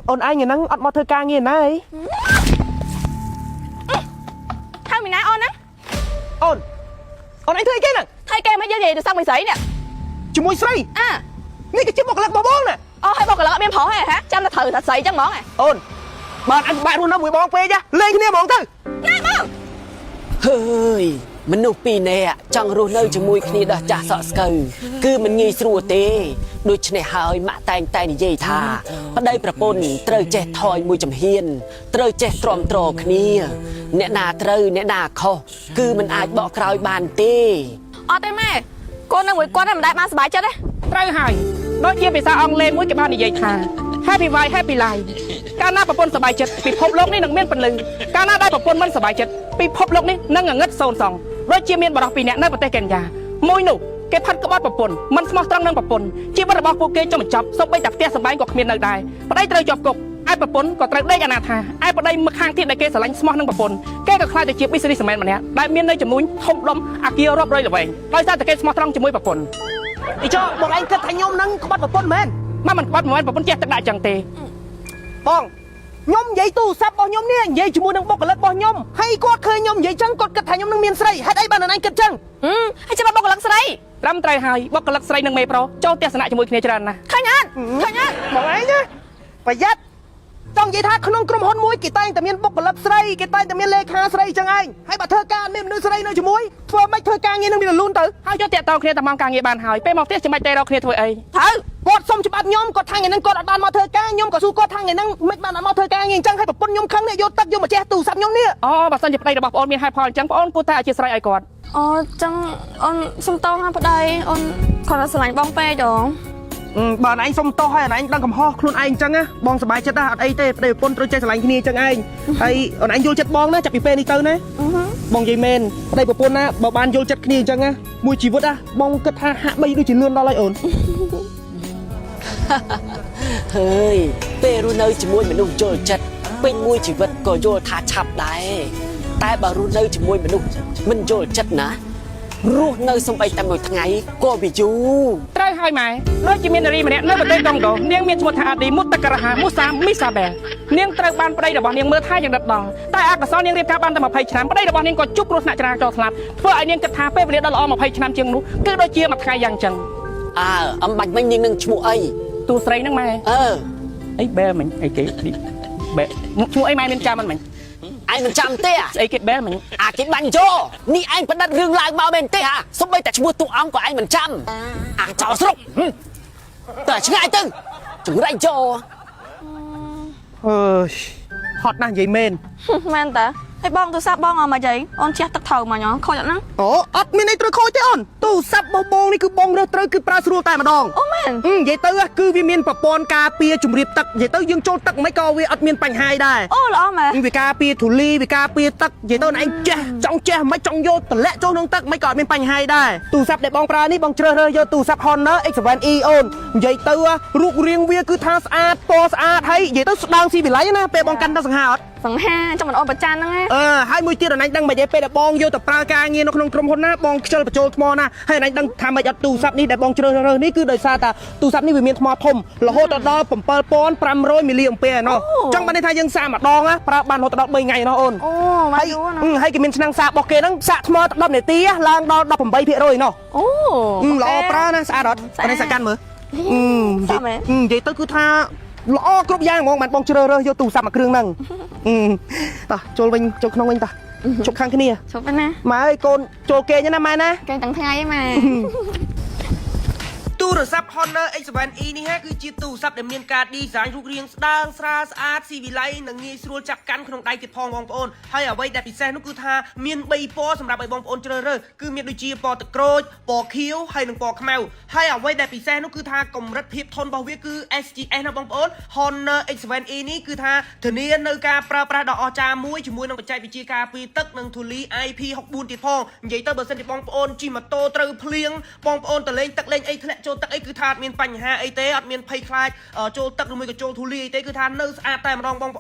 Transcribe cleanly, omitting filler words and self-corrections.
ôn anh người năng ọt mò thơ ca nghe này thay mình nói ôn á ôn anh thấy cái nè thay kem hay gì từ xong mày sấy nè chỉ môi say àนี่cái chiếc bọc lật bò bong nè hay bọc lật em phỏ hay hả chăm là thử thật sấy chắc món này ôn bạn luôn nó mùi bong phê chứ lên cái này món thư ngay bong ហើយមនុស្សពីរនាក់ចង់រស់នៅជាមួយគ្នាដោះចាស់សក់ស្កូវគឺមិនងាយស្រួលទេដូច្នេះហើយម៉ាក់តែងនិយាយថាប្តីប្រពន្ធត្រូវចេះថយមួយចំហៀនត្រូវចេះទ្រាំទ្រគ្នាអ្នកណាត្រូវអ្នកណាខុសគឺមិនអាចបកក្រោយបានទេ អត់ទេម៉ែកូននៅមួយគាត់មិនដែលបានសុបាយចិត្តទេ ត្រូវហើយដូចជាភាសាអង់គ្លេសមួយគេបាននិយាយថា Happy Wife Happy Life កាលណាប្រពន្ធសុបាយចិត្តពិភពលោកនេះនឹងមានពលឹងកាលណាដែលប្រពន្ធមិនសុបាយចិត្តពិភពលោកនេះនឹងងងឹតសូន្យសងដូចជាមានបរិសុទ្ធពីរនាក់នៅប្រទេសកេនយ៉ាមួយនោះគេផាត់ក្បត់ប្រពន្ធមិនស្មោះត្រង់នឹងប្រពន្ធជីវិតរបស់ពួកគេចុះបញ្ចប់សូម្បីតែផ្ទះសម្បែងក៏គ្មាននៅដែរប្តីត្រូវជាប់គុកឯប្រពន្ធក៏ត្រូវដេកអនាថាឯប្តីមកខាងទៀតដែលគេស្រឡាញ់ស្មោះនឹងប្រពន្ធគេក៏ខ្លាចទៅជា businessman ម្នាក់ដែលមាននៅចំនួនធំដុំអាគាររាប់រយល្វែងដោយសារតែគេស្មោះត្រង់ជាមួយប្រពន្ធអីចុះបងឯងគិតថាខ្ញុំនឹងក្បត់ប្រពន្ធមែនមិនក្បត់មិនមែនប្រពន្ធចេះទឹកដាក់ចឹងទេបងខ្ញុំនិយាយទូរស័ព្ទរបស់ខ្ញុំនេះនិយាយជាមួយនឹងបុគ្គលិករបស់ខ្ញុំហើយគាត់ឃើញខ្ញុំនិយាយចឹងគាត់គិតថាខ្ញុំនឹងមានស្រីហេតុអីបានអញគិតចឹងហើយចាំបុគ្គលិកស្រីត្រឹមត្រូវហើយបុគ្គលិកស្រីនិងមេប្រុសចូលទស្សនៈជាមួយគ្នាច្រើនណាស់ឃើញអត់បងឯងណាប្រយ័ត្នចង់និយាយថាក្នុងក្រុមហ៊ុនមួយគេតែងតែមានបុគ្គលិកស្រីគេតែងតែមានលេខាស្រីចឹងឯងហើយបើធ្វើការមានមនុស្សស្រីនៅជាមួយធ្វើមិនធ្វើការងារនឹងមានលូនទៅហើយយកតាក់តងគ្នាតែមកការងារបានហើយពេលមកផ្ទះចាំបាច់តែរកគ្នាធ្វើអីត្រូវគាត់សុំច្បាប់ខ្ញុំគាត់ថាថ្ងៃហ្នឹងគាត់អត់បានមកធ្វើការខ្ញុំក៏សួរគាត់ថាថ្ងៃហ្នឹងមិនបានអត់មកធ្វើការងារអញ្ចឹងហើយប្រពន្ធខ្ញុំខឹងនេះយកទឹកយកមកចេះទូរស័ព្ទខ្ញុំនេះអូបើសិនជាប្តីរបស់បងអូនមានហេតុផលអញ្ចឹងបងអូនគួរតែអធិស្ឋានឲ្យគាត់អូចឹងអូនសុំតោណាប្តីអូនគាត់ស្រឡាញ់បងពេកដងបើអញសុំទោសហើយអញដឹងកំហុសខ្លួនឯងអញ្ចឹងណាបងសប្បាយចិត្តណាអត់អីទេប្តីប្រពន្ធត្រូវចេះស្រឡាញ់គ្នាអញ្ចឹងឯងហើយអញយល់ចិត្តបងណាចាប់ពីពេលនេះទៅណាបងនិយាយមែនប្តីប្រពន្ធណាបើបានយល់ចិត្តគ្នាអញ្ចឹងណាមួយជីវិតណាបងគិតថាហាក់បីដូចជាលឿនដល់ហើយអូនហើយពេលរស់នៅជាមួយមនុស្សយល់ចិត្តពេញមួយជីវិតក៏យល់ថាឆាប់ដែរតែបើរស់នៅជាមួយមនុស្សមិនយល់ចិត្តណារស់នៅសំបីតែមួយថ្ងៃក៏វាយូរត្រូវហើយម៉ែដូចជាមាននារីម្នាក់នៅប្រទេសកុងដូនាងមានឈ្មោះថាអាឌីមុតតការ៉ាមូសាមីសាបែលនាងត្រូវបានប្តីរបស់នាងមើលថែយ៉ាងដិតដល់តែអកុសលនាងរៀបការបានតែ20ឆ្នាំប្តីរបស់នាងក៏ជួបគ្រោះថ្នាក់ចរាចរណ៍ស្លាប់ធ្វើឲ្យនាងគិតថាពេលវេលាដ៏ល្អ20ឆ្នាំជាងនោះគឺដូចជាមួយថ្ងៃយ៉ាងចឹងអំបាច់មិញនាងនឹងឈ្មោះអីទូស្រីហ្នឹងម៉ែអីបែលមិញអីគេបែឈ្មោះអីម៉ែមានចាំមិនមិញឯងមិនចាំទេស្អីគេបែលមិញគេបាញ់យោនេះឯងផ្ដិតរឿងឡើងមកមែនទេសូម្បីតែឈ្មោះទូអង្គក៏ឯងមិនចាំចោលស្រុកតែឆ្ងាយទៅចង្រៃយោអើយហត់ណាស់និយាយមែនមែនតាហើយបងទូរស័ព្ទបងអត់មកយាយអូនជះទឹកត្រូវមកញ៉ោខូចអត់ណាអូអត់មានអីត្រូវខូចទេអូនទូរស័ព្ទរបស់បងនេះគឺបងរើសត្រូវគឺប្រើស្រួលតែម្ដងអូមែននិយាយទៅគឺវាមានប្រព័ន្ធការពារជំរាបទឹកនិយាយទៅយើងចូលទឹកមិនក៏វាអត់មានបញ្ហាដែរអូល្អមែនវាការពារធូលីវាការពារទឹកនិយាយទៅឯងចេះចង់ចេះមិនចង់យកតម្លាក់ចូលក្នុងទឹកមិនក៏អត់មានបញ្ហាដែរទូរស័ព្ទដែលបងប្រើនេះបងជ្រើសរើសយកទូរស័ព្ទ Honor X7E អូននិយាយទៅរូបរាងវាគឺថាស្អាតពណ៌ស្អាតហើយនិយាយទៅស្ដើងស៊ីវិល័យណាពេលបងកាន់ទៅសង្ហាអត់សង្ហាចាំមិនអូនប្រចាំហ្នឹងហើយមួយទៀតអញដឹងមិនទេពេលដែលបងយកទៅប្រើការងារនៅក្នុងក្រុមហ៊ុនណាបងខ្ជិលបញ្ចូលថ្មណាហើយអញដឹងថាមិនអត់ទូរស័ព្ទនេះដែលបងជ្រើសរើសនេះគឺដោយសារតែទូរស័ព្ទនេះវាមានថ្មធំរហូតដល់7500មីលីអ៊ំពែណោះចង់បានន័យថាយើងសាកម្ដងប្រើបានរហូតដល់3ថ្ងៃណោះអូនហើយគេមានឆ្នាំងសាករបស់គេហ្នឹងសាកថ្ម10នាទីឡើងដល់18%ណោះល្អប្រើណាស្អាតអត់អញសាកកាន់មើលនិយាយទៅគឺថាល្អគ្រប់យ៉ាងហ្មងបានបងជ្រើសរើសយកទូរស័ព្ទមួយគ្រឿងហ្នឹងតោះចូលវិញចូលក្នុងវិញតោះជប់ខាងគ្នាជប់ណាម៉ែអើយកូនចូលគេងណាម៉ែណាគេងទាំងថ្ងៃឯងម៉ែទូរស័ព្ទ Honor X7E នេះគឺជាទូរស័ព្ទដែលមានការ design រូបរាងស្ដើងស្រាលស្អាតស៊ីវិល័យនិងងាយស្រួលចាប់កាន់ក្នុងដៃទៀតផងបងប្អូនហើយអ្វីដែលពិសេសនោះគឺថាមាន3ពណ៌សម្រាប់ឲ្យបងប្អូនជ្រើសរើសគឺមានដូចជាពណ៌ទឹកក្រូចពណ៌ខៀវហើយនិងពណ៌ខ្មៅហើយអ្វីដែលពិសេសនោះគឺថាកម្រិតភាពធន់របស់វាគឺ SGS ណាបងប្អូន Honor X7E នេះគឺថាធានានៅការប្រើប្រាស់ដ៏អស្ចារ្យមួយជាមួយនឹងបច្ចេកវិទ្យាការពារទឹកនិងធូលី IP64 ទៀតផងនិយាយទៅបើសិនជាបងប្អូនជិះម៉ូតូត្រូវភ្លៀងបងប្អូនទៅលេងទឹកលេងអីធ្លាក់ចូលទឹកអីគឺថាអត់មានបញ្ហាអីទេអត់មានភ័យខ្លាចចូលទឹកឬមួយក៏ចូលធូលីអីទេគឺថានៅស្អាតតែម្ដងបង